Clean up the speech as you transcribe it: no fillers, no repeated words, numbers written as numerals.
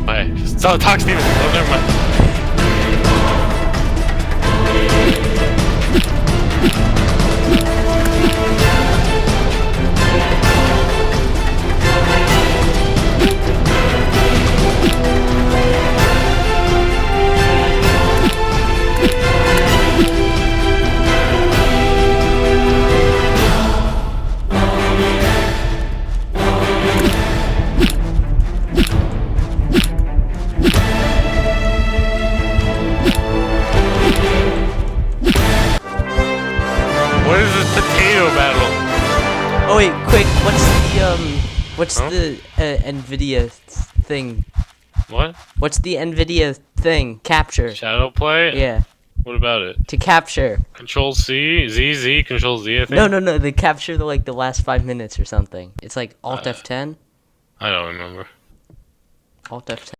Wait, so talk Steven. Oh, never mind. What is this potato battle? Oh wait, quick! What's the NVIDIA thing? What? What's the NVIDIA thing? Capture. Shadow play? Yeah. What about it? To capture. Control C, Z, Control Z. I think. No. They capture the last 5 minutes or something. It's like Alt F10. I don't remember. Alt F10.